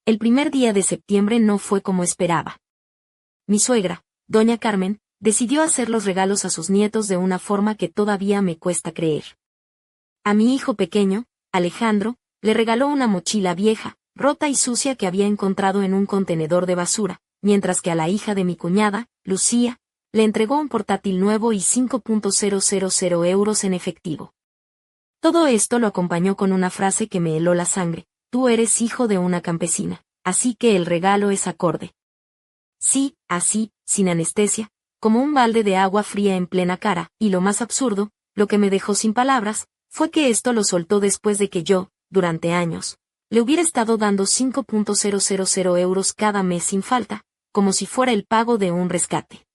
El primer día de septiembre no fue como esperaba. Mi suegra, doña Carmen, decidió hacer los regalos a sus nietos de una forma que todavía me cuesta creer. A mi hijo pequeño, Alejandro, le regaló una mochila vieja, rota y sucia que había encontrado en un contenedor de basura, mientras que a la hija de mi cuñada, Lucía, le entregó un portátil nuevo y 5.000 euros en efectivo. Todo esto lo acompañó con una frase que me heló la sangre: tú eres hijo de una campesina, así que el regalo es acorde. Sí, así, sin anestesia, como un balde de agua fría en plena cara, y lo más absurdo, lo que me dejó sin palabras, fue que esto lo soltó después de que yo, durante años, le hubiera estado dando 5.000 euros cada mes sin falta, como si fuera el pago de un rescate.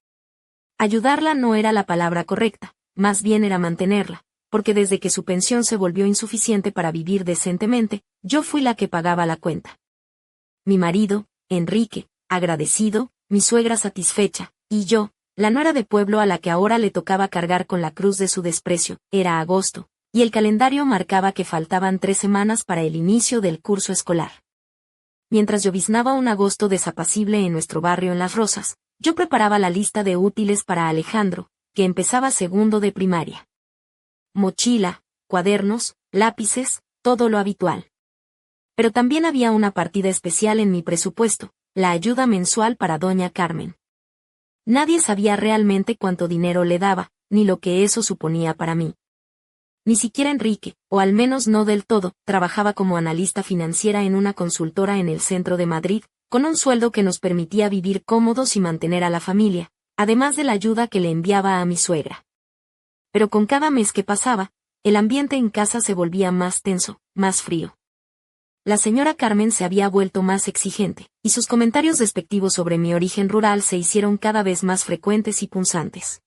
Ayudarla no era la palabra correcta, más bien era mantenerla, porque desde que su pensión se volvió insuficiente para vivir decentemente, yo fui la que pagaba la cuenta. Mi marido, Enrique, agradecido, mi suegra satisfecha, y yo, la nuera de pueblo a la que ahora le tocaba cargar con la cruz de su desprecio. Era agosto, y el calendario marcaba que faltaban 3 semanas para el inicio del curso escolar. Mientras lloviznaba un agosto desapacible en nuestro barrio en Las Rosas, yo preparaba la lista de útiles para Alejandro, que empezaba segundo de primaria. Mochila, cuadernos, lápices, todo lo habitual. Pero también había una partida especial en mi presupuesto, la ayuda mensual para doña Carmen. Nadie sabía realmente cuánto dinero le daba, ni lo que eso suponía para mí. Ni siquiera Enrique, o al menos no del todo, trabajaba como analista financiera en una consultora en el centro de Madrid, con un sueldo que nos permitía vivir cómodos y mantener a la familia, además de la ayuda que le enviaba a mi suegra. Pero con cada mes que pasaba, el ambiente en casa se volvía más tenso, más frío. La señora Carmen se había vuelto más exigente, y sus comentarios despectivos sobre mi origen rural se hicieron cada vez más frecuentes y punzantes.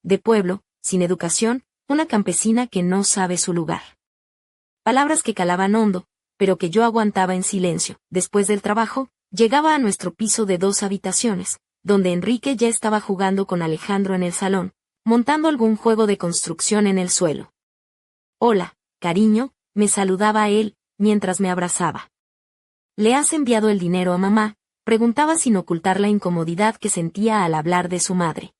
De pueblo, sin educación, una campesina que no sabe su lugar. Palabras que calaban hondo, pero que yo aguantaba en silencio. Después del trabajo, llegaba a nuestro piso de 2 habitaciones, donde Enrique ya estaba jugando con Alejandro en el salón, montando algún juego de construcción en el suelo. Hola, cariño, me saludaba a él, mientras me abrazaba. ¿Le has enviado el dinero a mamá?, preguntaba sin ocultar la incomodidad que sentía al hablar de su madre.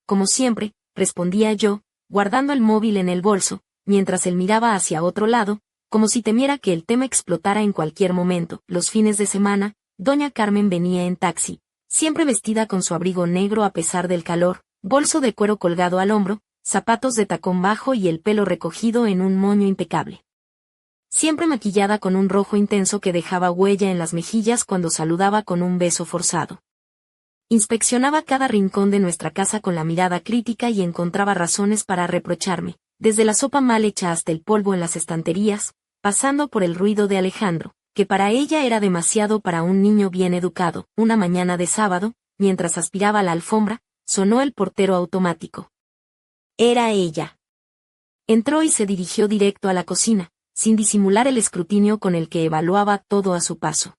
Como siempre, respondía yo, guardando el móvil en el bolso, mientras él miraba hacia otro lado, como si temiera que el tema explotara en cualquier momento. Los fines de semana, doña Carmen venía en taxi, siempre vestida con su abrigo negro a pesar del calor, bolso de cuero colgado al hombro, zapatos de tacón bajo y el pelo recogido en un moño impecable. Siempre maquillada con un rojo intenso que dejaba huella en las mejillas cuando saludaba con un beso forzado. Inspeccionaba cada rincón de nuestra casa con la mirada crítica y encontraba razones para reprocharme, desde la sopa mal hecha hasta el polvo en las estanterías, pasando por el ruido de Alejandro, que para ella era demasiado para un niño bien educado. Una mañana de sábado, mientras aspiraba la alfombra, sonó el portero automático. Era ella. Entró y se dirigió directo a la cocina, sin disimular el escrutinio con el que evaluaba todo a su paso.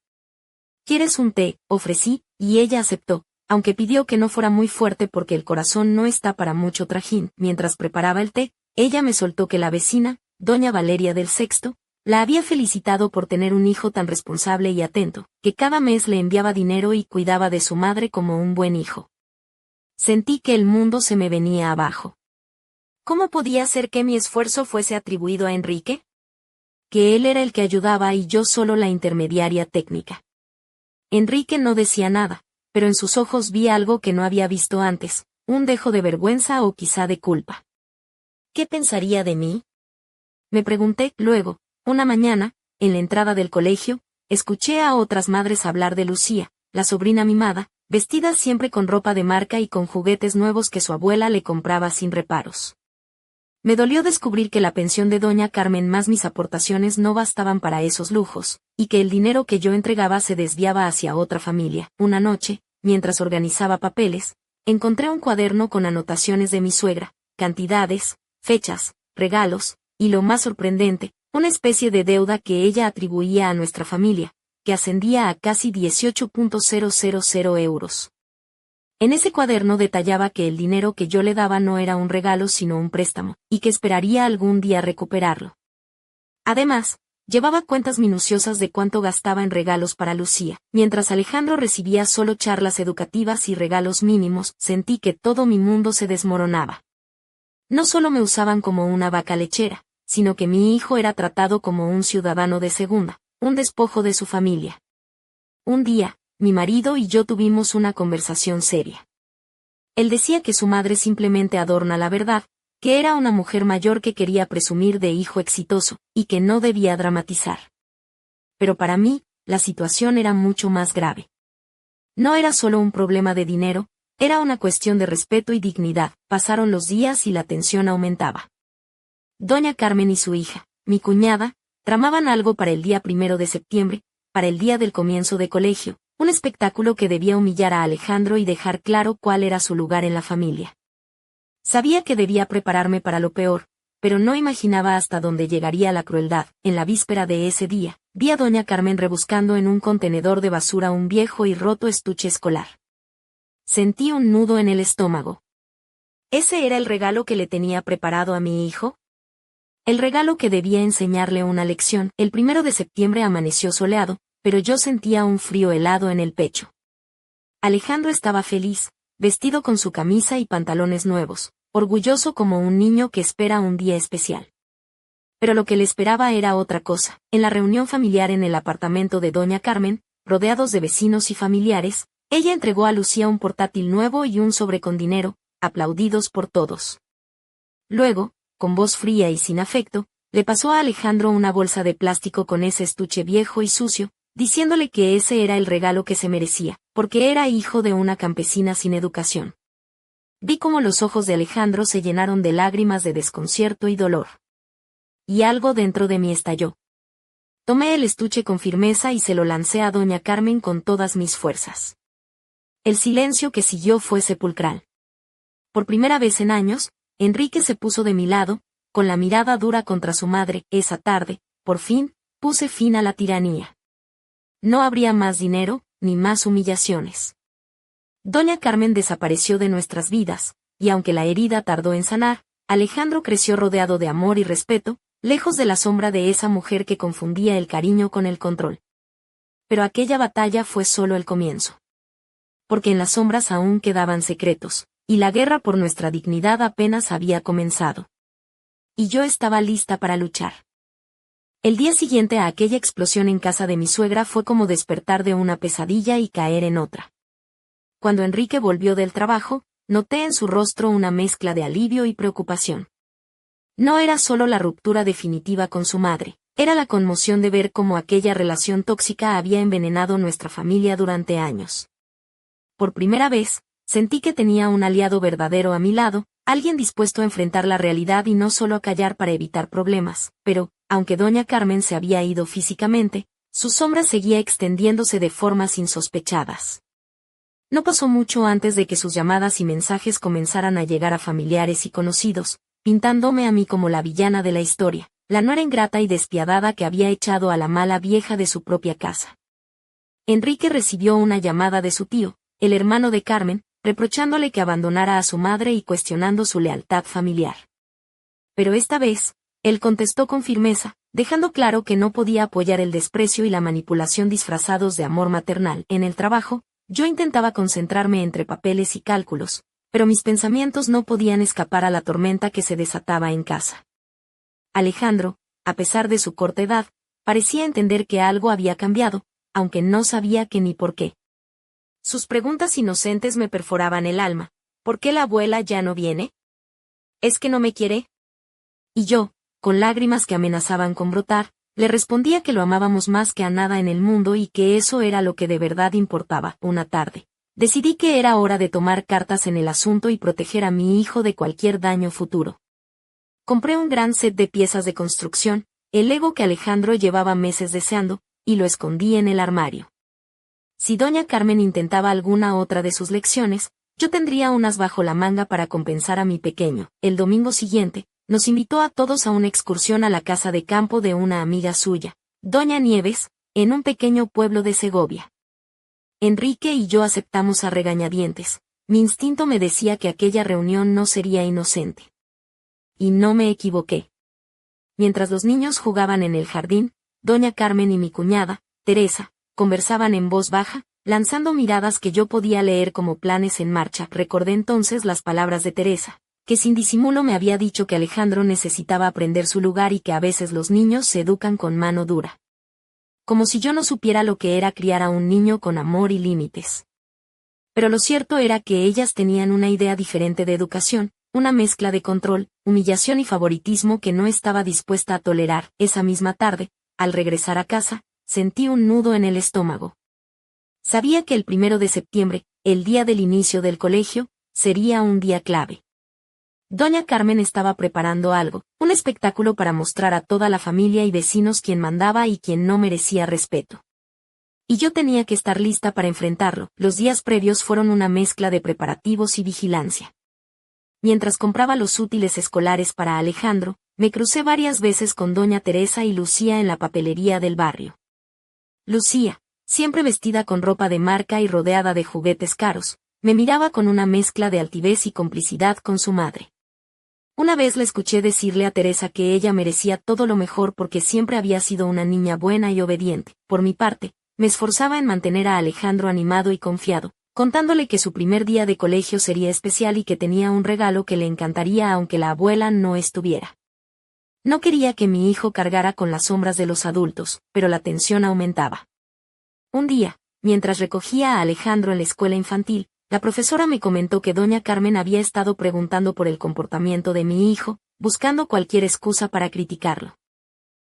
¿Quieres un té?, ofrecí, y ella aceptó, aunque pidió que no fuera muy fuerte porque el corazón no está para mucho trajín. Mientras preparaba el té, ella me soltó que la vecina, doña Valeria del Sexto, la había felicitado por tener un hijo tan responsable y atento, que cada mes le enviaba dinero y cuidaba de su madre como un buen hijo. Sentí que el mundo se me venía abajo. ¿Cómo podía ser que mi esfuerzo fuese atribuido a Enrique? Que él era el que ayudaba y yo solo la intermediaria técnica. Enrique no decía nada, pero en sus ojos vi algo que no había visto antes, un dejo de vergüenza o quizá de culpa. ¿Qué pensaría de mí?, me pregunté. Luego, una mañana, en la entrada del colegio, escuché a otras madres hablar de Lucía, la sobrina mimada, vestida siempre con ropa de marca y con juguetes nuevos que su abuela le compraba sin reparos. Me dolió descubrir que la pensión de doña Carmen más mis aportaciones no bastaban para esos lujos, y que el dinero que yo entregaba se desviaba hacia otra familia. Una noche, mientras organizaba papeles, encontré un cuaderno con anotaciones de mi suegra, cantidades, fechas, regalos, y lo más sorprendente, una especie de deuda que ella atribuía a nuestra familia, que ascendía a casi 18.000 euros. En ese cuaderno detallaba que el dinero que yo le daba no era un regalo sino un préstamo, y que esperaría algún día recuperarlo. Además, Llevaba cuentas minuciosas de cuánto gastaba en regalos para Lucía. Mientras Alejandro recibía solo charlas educativas y regalos mínimos, sentí que todo mi mundo se desmoronaba. No solo me usaban como una vaca lechera, sino que mi hijo era tratado como un ciudadano de segunda, un despojo de su familia. Un día, mi marido y yo tuvimos una conversación seria. Él decía que su madre simplemente adorna la verdad, que era una mujer mayor que quería presumir de hijo exitoso, y que no debía dramatizar. Pero para mí, la situación era mucho más grave. No era solo un problema de dinero, era una cuestión de respeto y dignidad. Pasaron los días y la tensión aumentaba. Doña Carmen y su hija, mi cuñada, tramaban algo para el día 1 de septiembre, para el día del comienzo de colegio, un espectáculo que debía humillar a Alejandro y dejar claro cuál era su lugar en la familia. Sabía que debía prepararme para lo peor, pero no imaginaba hasta dónde llegaría la crueldad. En la víspera de ese día, vi a doña Carmen rebuscando en un contenedor de basura un viejo y roto estuche escolar. Sentí un nudo en el estómago. ¿Ese era el regalo que le tenía preparado a mi hijo? El regalo que debía enseñarle una lección. El 1 de septiembre amaneció soleado, pero yo sentía un frío helado en el pecho. Alejandro estaba feliz, vestido con su camisa y pantalones nuevos, orgulloso como un niño que espera un día especial. Pero lo que le esperaba era otra cosa. En la reunión familiar en el apartamento de doña Carmen, rodeados de vecinos y familiares, ella entregó a Lucía un portátil nuevo y un sobre con dinero, aplaudidos por todos. Luego, con voz fría y sin afecto, le pasó a Alejandro una bolsa de plástico con ese estuche viejo y sucio, diciéndole que ese era el regalo que se merecía, porque era hijo de una campesina sin educación. Vi cómo los ojos de Alejandro se llenaron de lágrimas de desconcierto y dolor. Y algo dentro de mí estalló. Tomé el estuche con firmeza y se lo lancé a doña Carmen con todas mis fuerzas. El silencio que siguió fue sepulcral. Por primera vez en años, Enrique se puso de mi lado, con la mirada dura contra su madre. Esa tarde, por fin, puse fin a la tiranía. No habría más dinero, ni más humillaciones. Doña Carmen desapareció de nuestras vidas, y aunque la herida tardó en sanar, Alejandro creció rodeado de amor y respeto, lejos de la sombra de esa mujer que confundía el cariño con el control. Pero aquella batalla fue solo el comienzo. Porque en las sombras aún quedaban secretos, y la guerra por nuestra dignidad apenas había comenzado. Y yo estaba lista para luchar. El día siguiente a aquella explosión en casa de mi suegra fue como despertar de una pesadilla y caer en otra. Cuando Enrique volvió del trabajo, noté en su rostro una mezcla de alivio y preocupación. No era solo la ruptura definitiva con su madre, era la conmoción de ver cómo aquella relación tóxica había envenenado nuestra familia durante años. Por primera vez, sentí que tenía un aliado verdadero a mi lado, alguien dispuesto a enfrentar la realidad y no solo a callar para evitar problemas, pero, aunque doña Carmen se había ido físicamente, su sombra seguía extendiéndose de formas insospechadas. No pasó mucho antes de que sus llamadas y mensajes comenzaran a llegar a familiares y conocidos, pintándome a mí como la villana de la historia, la nuera ingrata y despiadada que había echado a la mala vieja de su propia casa. Enrique recibió una llamada de su tío, el hermano de Carmen, reprochándole que abandonara a su madre y cuestionando su lealtad familiar. Pero esta vez, él contestó con firmeza, dejando claro que no podía apoyar el desprecio y la manipulación disfrazados de amor maternal. En el trabajo, yo intentaba concentrarme entre papeles y cálculos, pero mis pensamientos no podían escapar a la tormenta que se desataba en casa. Alejandro, a pesar de su corta edad, parecía entender que algo había cambiado, aunque no sabía qué ni por qué. Sus preguntas inocentes me perforaban el alma. ¿Por qué la abuela ya no viene? ¿Es que no me quiere? Y yo, con lágrimas que amenazaban con brotar, le respondía que lo amábamos más que a nada en el mundo y que eso era lo que de verdad importaba. Una tarde, decidí que era hora de tomar cartas en el asunto y proteger a mi hijo de cualquier daño futuro. Compré un gran set de piezas de construcción, el Lego que Alejandro llevaba meses deseando, y lo escondí en el armario. Si doña Carmen intentaba alguna otra de sus lecciones, yo tendría unas bajo la manga para compensar a mi pequeño. El domingo siguiente, nos invitó a todos a una excursión a la casa de campo de una amiga suya, doña Nieves, en un pequeño pueblo de Segovia. Enrique y yo aceptamos a regañadientes. Mi instinto me decía que aquella reunión no sería inocente. Y no me equivoqué. Mientras los niños jugaban en el jardín, doña Carmen y mi cuñada, Teresa, conversaban en voz baja, lanzando miradas que yo podía leer como planes en marcha. Recordé entonces las palabras de Teresa, que sin disimulo me había dicho que Alejandro necesitaba aprender su lugar y que a veces los niños se educan con mano dura. Como si yo no supiera lo que era criar a un niño con amor y límites. Pero lo cierto era que ellas tenían una idea diferente de educación, una mezcla de control, humillación y favoritismo que no estaba dispuesta a tolerar. Esa misma tarde, al regresar a casa, sentí un nudo en el estómago. Sabía que el 1 de septiembre, el día del inicio del colegio, sería un día clave. Doña Carmen estaba preparando algo, un espectáculo para mostrar a toda la familia y vecinos quién mandaba y quién no merecía respeto. Y yo tenía que estar lista para enfrentarlo. Los días previos fueron una mezcla de preparativos y vigilancia. Mientras compraba los útiles escolares para Alejandro, me crucé varias veces con doña Teresa y Lucía en la papelería del barrio. Lucía, siempre vestida con ropa de marca y rodeada de juguetes caros, me miraba con una mezcla de altivez y complicidad con su madre. Una vez la escuché decirle a Teresa que ella merecía todo lo mejor porque siempre había sido una niña buena y obediente. Por mi parte, me esforzaba en mantener a Alejandro animado y confiado, contándole que su primer día de colegio sería especial y que tenía un regalo que le encantaría aunque la abuela no estuviera. No quería que mi hijo cargara con las sombras de los adultos, pero la tensión aumentaba. Un día, mientras recogía a Alejandro en la escuela infantil, la profesora me comentó que doña Carmen había estado preguntando por el comportamiento de mi hijo, buscando cualquier excusa para criticarlo.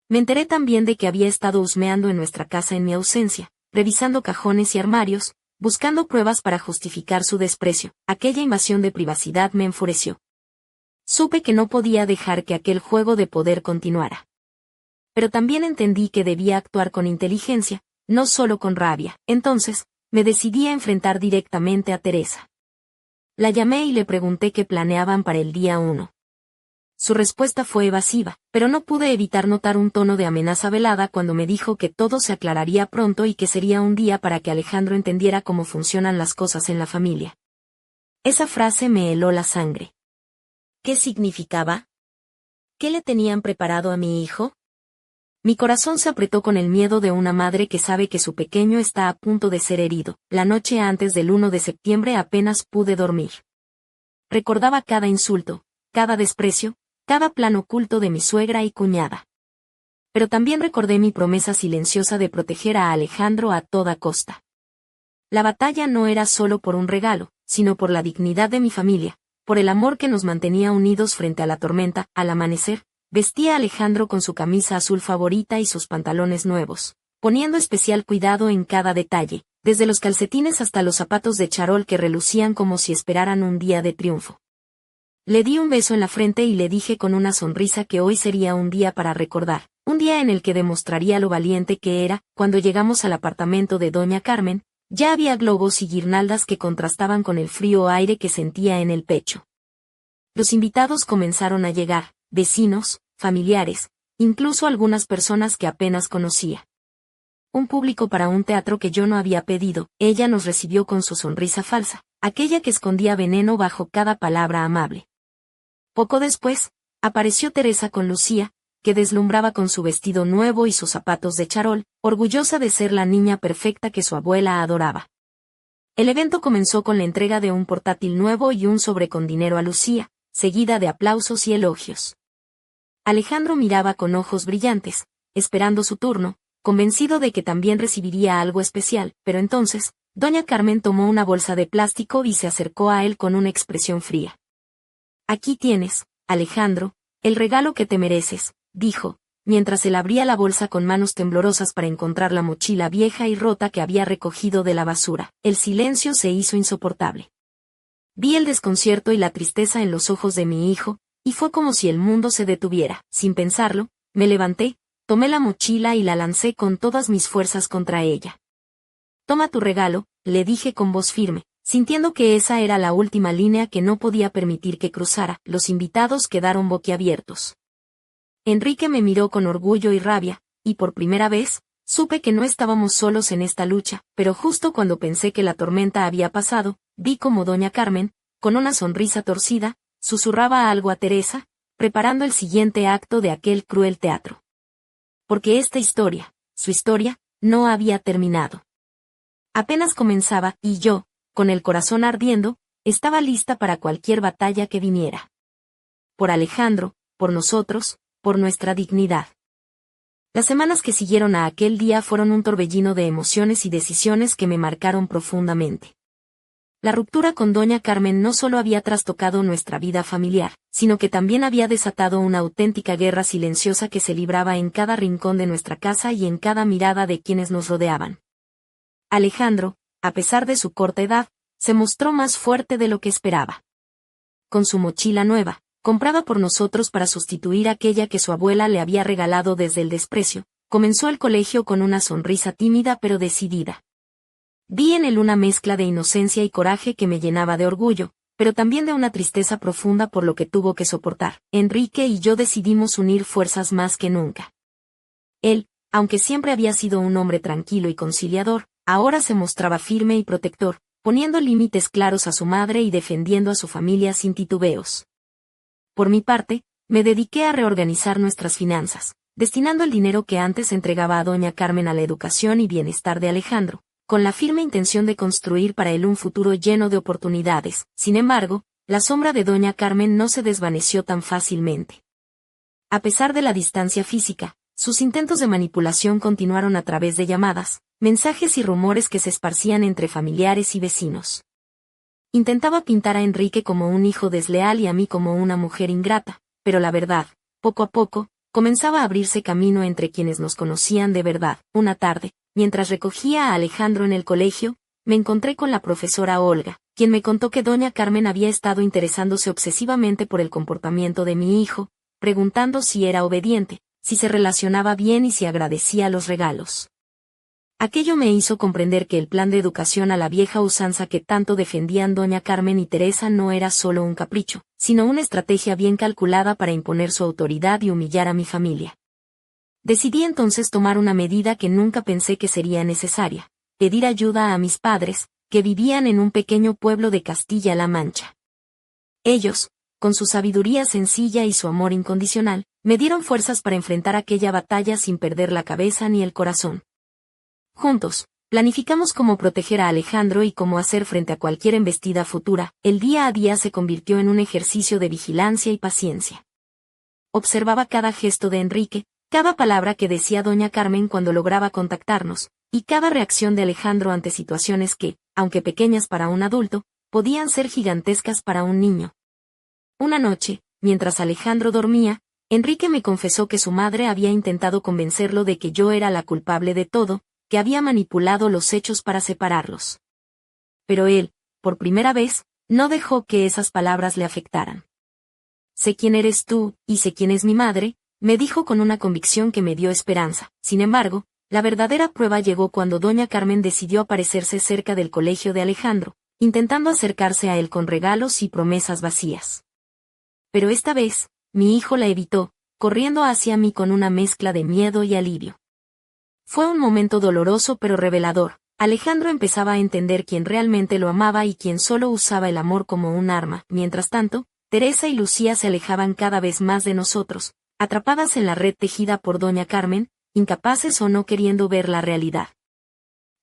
Me enteré también de que había estado husmeando en nuestra casa en mi ausencia, revisando cajones y armarios, buscando pruebas para justificar su desprecio. Aquella invasión de privacidad me enfureció. Supe que no podía dejar que aquel juego de poder continuara. Pero también entendí que debía actuar con inteligencia, no solo con rabia. Entonces, me decidí a enfrentar directamente a Teresa. La llamé y le pregunté qué planeaban para el día 1. Su respuesta fue evasiva, pero no pude evitar notar un tono de amenaza velada cuando me dijo que todo se aclararía pronto y que sería un día para que Alejandro entendiera cómo funcionan las cosas en la familia. Esa frase me heló la sangre. ¿Qué significaba? ¿Qué le tenían preparado a mi hijo? Mi corazón se apretó con el miedo de una madre que sabe que su pequeño está a punto de ser herido. La noche antes del 1 de septiembre apenas pude dormir. Recordaba cada insulto, cada desprecio, cada plan oculto de mi suegra y cuñada. Pero también recordé mi promesa silenciosa de proteger a Alejandro a toda costa. La batalla no era solo por un regalo, sino por la dignidad de mi familia, por el amor que nos mantenía unidos frente a la tormenta. Al amanecer, vestía a Alejandro con su camisa azul favorita y sus pantalones nuevos, poniendo especial cuidado en cada detalle, desde los calcetines hasta los zapatos de charol que relucían como si esperaran un día de triunfo. Le di un beso en la frente y le dije con una sonrisa que hoy sería un día para recordar, un día en el que demostraría lo valiente que era. Cuando llegamos al apartamento de doña Carmen, ya había globos y guirnaldas que contrastaban con el frío aire que sentía en el pecho. Los invitados comenzaron a llegar, vecinos, familiares, incluso algunas personas que apenas conocía. Un público para un teatro que yo no había pedido. Ella nos recibió con su sonrisa falsa, aquella que escondía veneno bajo cada palabra amable. Poco después, apareció Teresa con Lucía, que deslumbraba con su vestido nuevo y sus zapatos de charol, orgullosa de ser la niña perfecta que su abuela adoraba. El evento comenzó con la entrega de un portátil nuevo y un sobre con dinero a Lucía, seguida de aplausos y elogios. Alejandro miraba con ojos brillantes, esperando su turno, convencido de que también recibiría algo especial, pero entonces, doña Carmen tomó una bolsa de plástico y se acercó a él con una expresión fría. Aquí tienes, Alejandro, el regalo que te mereces, dijo, mientras él abría la bolsa con manos temblorosas para encontrar la mochila vieja y rota que había recogido de la basura. El silencio se hizo insoportable. Vi el desconcierto y la tristeza en los ojos de mi hijo, y fue como si el mundo se detuviera. Sin pensarlo, me levanté, tomé la mochila y la lancé con todas mis fuerzas contra ella. Toma tu regalo, le dije con voz firme, sintiendo que esa era la última línea que no podía permitir que cruzara. Los invitados quedaron boquiabiertos. Enrique me miró con orgullo y rabia, y por primera vez, supe que no estábamos solos en esta lucha, pero justo cuando pensé que la tormenta había pasado, vi como doña Carmen, con una sonrisa torcida, susurraba algo a Teresa, preparando el siguiente acto de aquel cruel teatro. porque esta historia, su historia, no había terminado. Apenas comenzaba, y yo, con el corazón ardiendo, estaba lista para cualquier batalla que viniera. Por Alejandro, por nosotros, por nuestra dignidad. Las semanas que siguieron a aquel día fueron un torbellino de emociones y decisiones que me marcaron profundamente. La ruptura con doña Carmen no solo había trastocado nuestra vida familiar, sino que también había desatado una auténtica guerra silenciosa que se libraba en cada rincón de nuestra casa y en cada mirada de quienes nos rodeaban. Alejandro, a pesar de su corta edad, se mostró más fuerte de lo que esperaba. Con su mochila nueva, comprada por nosotros para sustituir aquella que su abuela le había regalado desde el desprecio, comenzó el colegio con una sonrisa tímida pero decidida. Vi en él una mezcla de inocencia y coraje que me llenaba de orgullo, pero también de una tristeza profunda por lo que tuvo que soportar. Enrique y yo decidimos unir fuerzas más que nunca. Él, aunque siempre había sido un hombre tranquilo y conciliador, ahora se mostraba firme y protector, poniendo límites claros a su madre y defendiendo a su familia sin titubeos. Por mi parte, me dediqué a reorganizar nuestras finanzas, destinando el dinero que antes entregaba a doña Carmen a la educación y bienestar de Alejandro, con la firme intención de construir para él un futuro lleno de oportunidades. Sin embargo, la sombra de doña Carmen no se desvaneció tan fácilmente. A pesar de la distancia física, sus intentos de manipulación continuaron a través de llamadas, mensajes y rumores que se esparcían entre familiares y vecinos. Intentaba pintar a Enrique como un hijo desleal y a mí como una mujer ingrata, pero la verdad, poco a poco, comenzaba a abrirse camino entre quienes nos conocían de verdad. Una tarde, mientras recogía a Alejandro en el colegio, me encontré con la profesora Olga, quien me contó que doña Carmen había estado interesándose obsesivamente por el comportamiento de mi hijo, preguntando si era obediente, si se relacionaba bien y si agradecía los regalos. Aquello me hizo comprender que el plan de educación a la vieja usanza que tanto defendían doña Carmen y Teresa no era solo un capricho, sino una estrategia bien calculada para imponer su autoridad y humillar a mi familia. Decidí entonces tomar una medida que nunca pensé que sería necesaria: pedir ayuda a mis padres, que vivían en un pequeño pueblo de Castilla-La Mancha. Ellos, con su sabiduría sencilla y su amor incondicional, me dieron fuerzas para enfrentar aquella batalla sin perder la cabeza ni el corazón. Juntos, planificamos cómo proteger a Alejandro y cómo hacer frente a cualquier embestida futura. El día a día se convirtió en un ejercicio de vigilancia y paciencia. Observaba cada gesto de Enrique, cada palabra que decía doña Carmen cuando lograba contactarnos, y cada reacción de Alejandro ante situaciones que, aunque pequeñas para un adulto, podían ser gigantescas para un niño. Una noche, mientras Alejandro dormía, Enrique me confesó que su madre había intentado convencerlo de que yo era la culpable de todo, que había manipulado los hechos para separarlos. Pero él, por primera vez, no dejó que esas palabras le afectaran. Sé quién eres tú, y sé quién es mi madre, me dijo con una convicción que me dio esperanza. Sin embargo, la verdadera prueba llegó cuando doña Carmen decidió aparecerse cerca del colegio de Alejandro, intentando acercarse a él con regalos y promesas vacías. Pero esta vez, mi hijo la evitó, corriendo hacia mí con una mezcla de miedo y alivio. Fue un momento doloroso pero revelador. Alejandro empezaba a entender quién realmente lo amaba y quién solo usaba el amor como un arma. Mientras tanto, Teresa y Lucía se alejaban cada vez más de nosotros, atrapadas en la red tejida por doña Carmen, incapaces o no queriendo ver la realidad.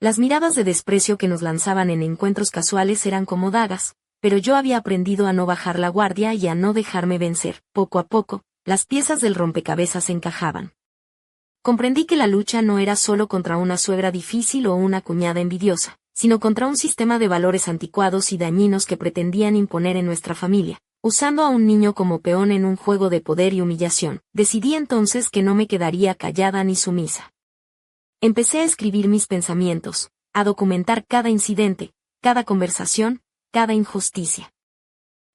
Las miradas de desprecio que nos lanzaban en encuentros casuales eran como dagas, pero yo había aprendido a no bajar la guardia y a no dejarme vencer. Poco a poco, las piezas del rompecabezas encajaban. Comprendí que la lucha no era solo contra una suegra difícil o una cuñada envidiosa, sino contra un sistema de valores anticuados y dañinos que pretendían imponer en nuestra familia, usando a un niño como peón en un juego de poder y humillación. Decidí entonces que no me quedaría callada ni sumisa. Empecé a escribir mis pensamientos, a documentar cada incidente, cada conversación, cada injusticia.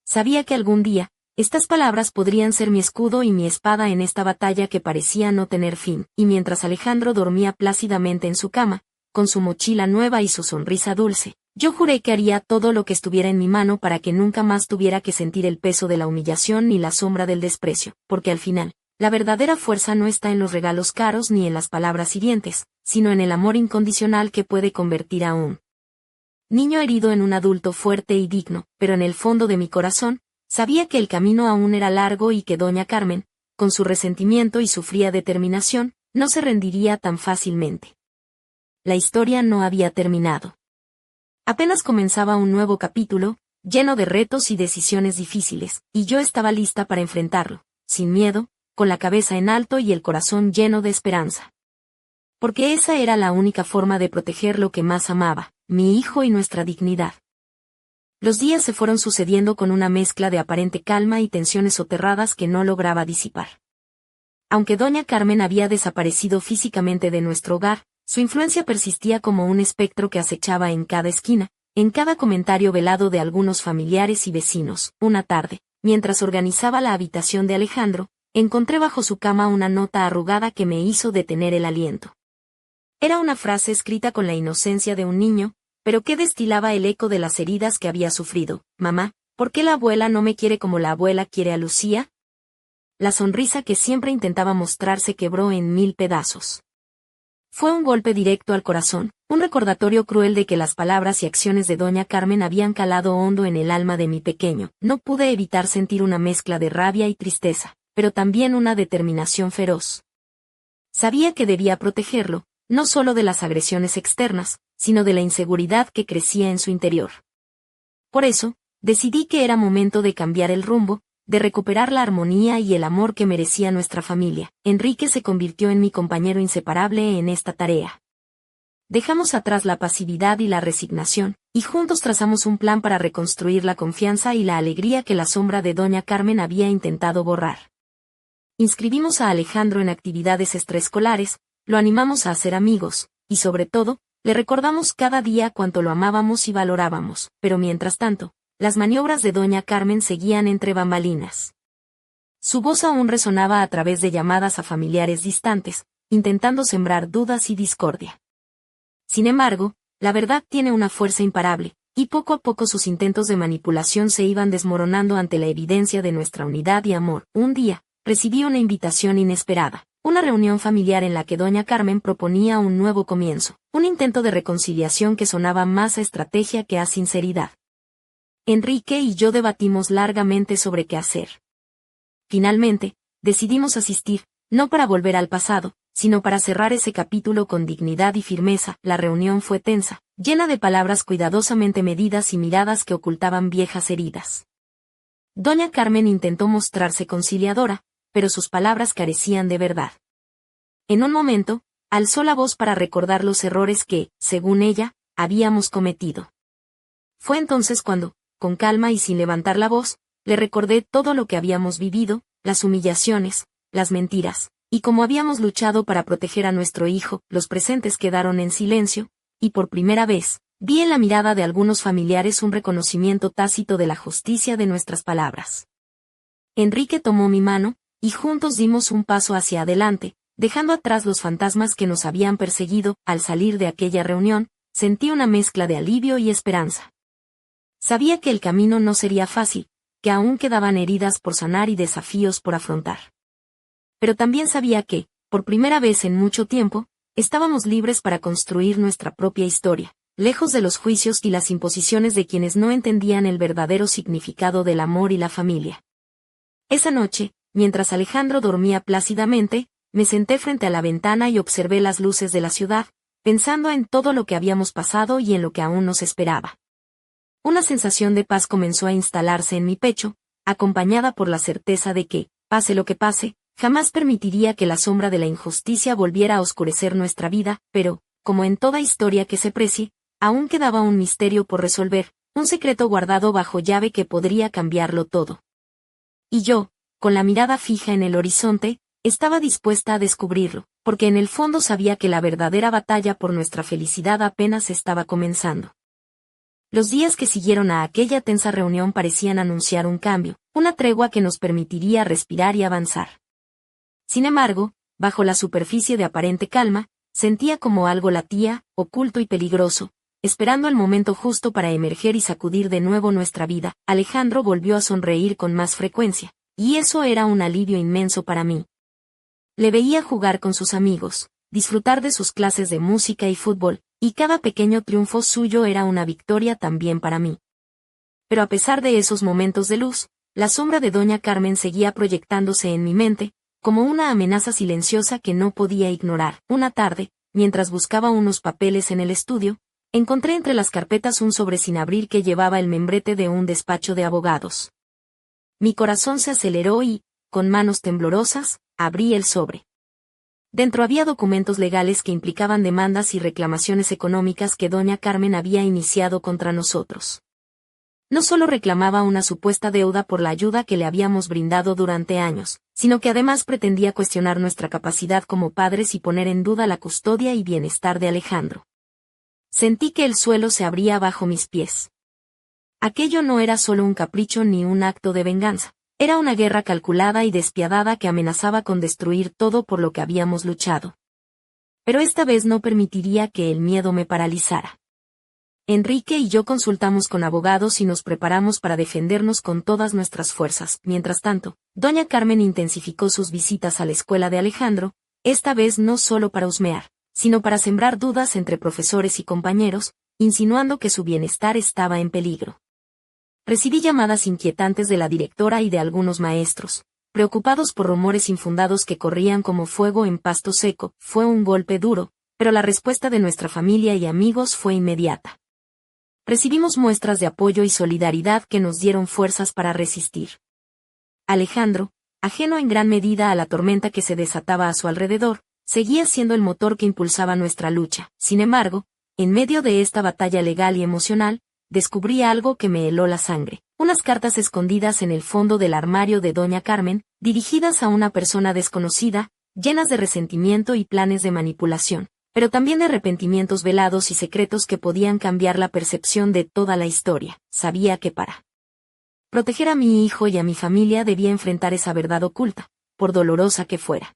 Sabía que algún día, estas palabras podrían ser mi escudo y mi espada en esta batalla que parecía no tener fin, y mientras Alejandro dormía plácidamente en su cama, con su mochila nueva y su sonrisa dulce, yo juré que haría todo lo que estuviera en mi mano para que nunca más tuviera que sentir el peso de la humillación ni la sombra del desprecio, porque al final, la verdadera fuerza no está en los regalos caros ni en las palabras hirientes, sino en el amor incondicional que puede convertir a un niño herido en un adulto fuerte y digno. Pero en el fondo de mi corazón, sabía que el camino aún era largo y que doña Carmen, con su resentimiento y su fría determinación, no se rendiría tan fácilmente. La historia no había terminado. Apenas comenzaba un nuevo capítulo, lleno de retos y decisiones difíciles, y yo estaba lista para enfrentarlo, sin miedo, con la cabeza en alto y el corazón lleno de esperanza. Porque esa era la única forma de proteger lo que más amaba, mi hijo y nuestra dignidad. Los días se fueron sucediendo con una mezcla de aparente calma y tensiones soterradas que no lograba disipar. Aunque doña Carmen había desaparecido físicamente de nuestro hogar, su influencia persistía como un espectro que acechaba en cada esquina, en cada comentario velado de algunos familiares y vecinos. Una tarde, mientras organizaba la habitación de Alejandro, encontré bajo su cama una nota arrugada que me hizo detener el aliento. Era una frase escrita con la inocencia de un niño, pero que destilaba el eco de las heridas que había sufrido. Mamá, ¿por qué la abuela no me quiere como la abuela quiere a Lucía? La sonrisa que siempre intentaba mostrar se quebró en 1000 pedazos. Fue un golpe directo al corazón, un recordatorio cruel de que las palabras y acciones de doña Carmen habían calado hondo en el alma de mi pequeño. No pude evitar sentir una mezcla de rabia y tristeza, pero también una determinación feroz. Sabía que debía protegerlo, no solo de las agresiones externas, sino de la inseguridad que crecía en su interior. Por eso, decidí que era momento de cambiar el rumbo, de recuperar la armonía y el amor que merecía nuestra familia. Enrique se convirtió en mi compañero inseparable en esta tarea. Dejamos atrás la pasividad y la resignación, y juntos trazamos un plan para reconstruir la confianza y la alegría que la sombra de doña Carmen había intentado borrar. Inscribimos a Alejandro en actividades extraescolares, lo animamos a hacer amigos, y sobre todo, le recordamos cada día cuánto lo amábamos y valorábamos, pero mientras tanto, las maniobras de doña Carmen seguían entre bambalinas. Su voz aún resonaba a través de llamadas a familiares distantes, intentando sembrar dudas y discordia. Sin embargo, la verdad tiene una fuerza imparable, y poco a poco sus intentos de manipulación se iban desmoronando ante la evidencia de nuestra unidad y amor. Un día, recibí una invitación inesperada, una reunión familiar en la que doña Carmen proponía un nuevo comienzo, un intento de reconciliación que sonaba más a estrategia que a sinceridad. Enrique y yo debatimos largamente sobre qué hacer. Finalmente, decidimos asistir, no para volver al pasado, sino para cerrar ese capítulo con dignidad y firmeza. La reunión fue tensa, llena de palabras cuidadosamente medidas y miradas que ocultaban viejas heridas. Doña Carmen intentó mostrarse conciliadora, pero sus palabras carecían de verdad. En un momento, alzó la voz para recordar los errores que, según ella, habíamos cometido. Fue entonces cuando, con calma y sin levantar la voz, le recordé todo lo que habíamos vivido, las humillaciones, las mentiras, y cómo habíamos luchado para proteger a nuestro hijo. Los presentes quedaron en silencio, y por primera vez, vi en la mirada de algunos familiares un reconocimiento tácito de la justicia de nuestras palabras. Enrique tomó mi mano, y juntos dimos un paso hacia adelante, dejando atrás los fantasmas que nos habían perseguido. Al salir de aquella reunión, sentí una mezcla de alivio y esperanza. Sabía que el camino no sería fácil, que aún quedaban heridas por sanar y desafíos por afrontar. Pero también sabía que, por primera vez en mucho tiempo, estábamos libres para construir nuestra propia historia, lejos de los juicios y las imposiciones de quienes no entendían el verdadero significado del amor y la familia. Esa noche, mientras Alejandro dormía plácidamente, me senté frente a la ventana y observé las luces de la ciudad, pensando en todo lo que habíamos pasado y en lo que aún nos esperaba. Una sensación de paz comenzó a instalarse en mi pecho, acompañada por la certeza de que, pase lo que pase, jamás permitiría que la sombra de la injusticia volviera a oscurecer nuestra vida. Pero, como en toda historia que se precie, aún quedaba un misterio por resolver, un secreto guardado bajo llave que podría cambiarlo todo. Y yo, con la mirada fija en el horizonte, estaba dispuesta a descubrirlo, porque en el fondo sabía que la verdadera batalla por nuestra felicidad apenas estaba comenzando. Los días que siguieron a aquella tensa reunión parecían anunciar un cambio, una tregua que nos permitiría respirar y avanzar. Sin embargo, bajo la superficie de aparente calma, sentía como algo latía, oculto y peligroso, esperando el momento justo para emerger y sacudir de nuevo nuestra vida. Alejandro volvió a sonreír con más frecuencia, y eso era un alivio inmenso para mí. Le veía jugar con sus amigos, disfrutar de sus clases de música y fútbol, y cada pequeño triunfo suyo era una victoria también para mí. Pero a pesar de esos momentos de luz, la sombra de doña Carmen seguía proyectándose en mi mente, como una amenaza silenciosa que no podía ignorar. Una tarde, mientras buscaba unos papeles en el estudio, encontré entre las carpetas un sobre sin abrir que llevaba el membrete de un despacho de abogados. Mi corazón se aceleró y, con manos temblorosas, abrí el sobre. Dentro había documentos legales que implicaban demandas y reclamaciones económicas que doña Carmen había iniciado contra nosotros. No solo reclamaba una supuesta deuda por la ayuda que le habíamos brindado durante años, sino que además pretendía cuestionar nuestra capacidad como padres y poner en duda la custodia y bienestar de Alejandro. Sentí que el suelo se abría bajo mis pies. Aquello no era solo un capricho ni un acto de venganza. Era una guerra calculada y despiadada que amenazaba con destruir todo por lo que habíamos luchado. Pero esta vez no permitiría que el miedo me paralizara. Enrique y yo consultamos con abogados y nos preparamos para defendernos con todas nuestras fuerzas. Mientras tanto, doña Carmen intensificó sus visitas a la escuela de Alejandro, esta vez no solo para husmear, sino para sembrar dudas entre profesores y compañeros, insinuando que su bienestar estaba en peligro. Recibí llamadas inquietantes de la directora y de algunos maestros, preocupados por rumores infundados que corrían como fuego en pasto seco. Fue un golpe duro, pero la respuesta de nuestra familia y amigos fue inmediata. Recibimos muestras de apoyo y solidaridad que nos dieron fuerzas para resistir. Alejandro, ajeno en gran medida a la tormenta que se desataba a su alrededor, seguía siendo el motor que impulsaba nuestra lucha. Sin embargo, en medio de esta batalla legal y emocional, descubrí algo que me heló la sangre. Unas cartas escondidas en el fondo del armario de doña Carmen, dirigidas a una persona desconocida, llenas de resentimiento y planes de manipulación, pero también de arrepentimientos velados y secretos que podían cambiar la percepción de toda la historia. Sabía que para proteger a mi hijo y a mi familia debía enfrentar esa verdad oculta, por dolorosa que fuera.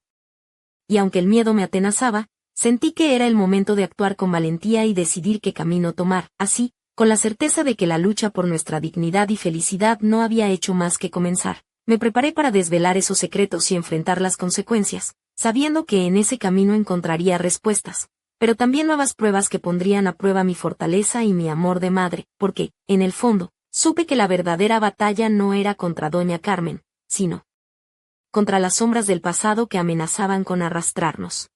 Y aunque el miedo me atenazaba, sentí que era el momento de actuar con valentía y decidir qué camino tomar. Así, con la certeza de que la lucha por nuestra dignidad y felicidad no había hecho más que comenzar, me preparé para desvelar esos secretos y enfrentar las consecuencias, sabiendo que en ese camino encontraría respuestas, pero también nuevas pruebas que pondrían a prueba mi fortaleza y mi amor de madre, porque, en el fondo, supe que la verdadera batalla no era contra doña Carmen, sino contra las sombras del pasado que amenazaban con arrastrarnos.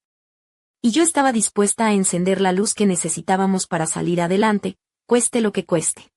Y yo estaba dispuesta a encender la luz que necesitábamos para salir adelante, cueste lo que cueste.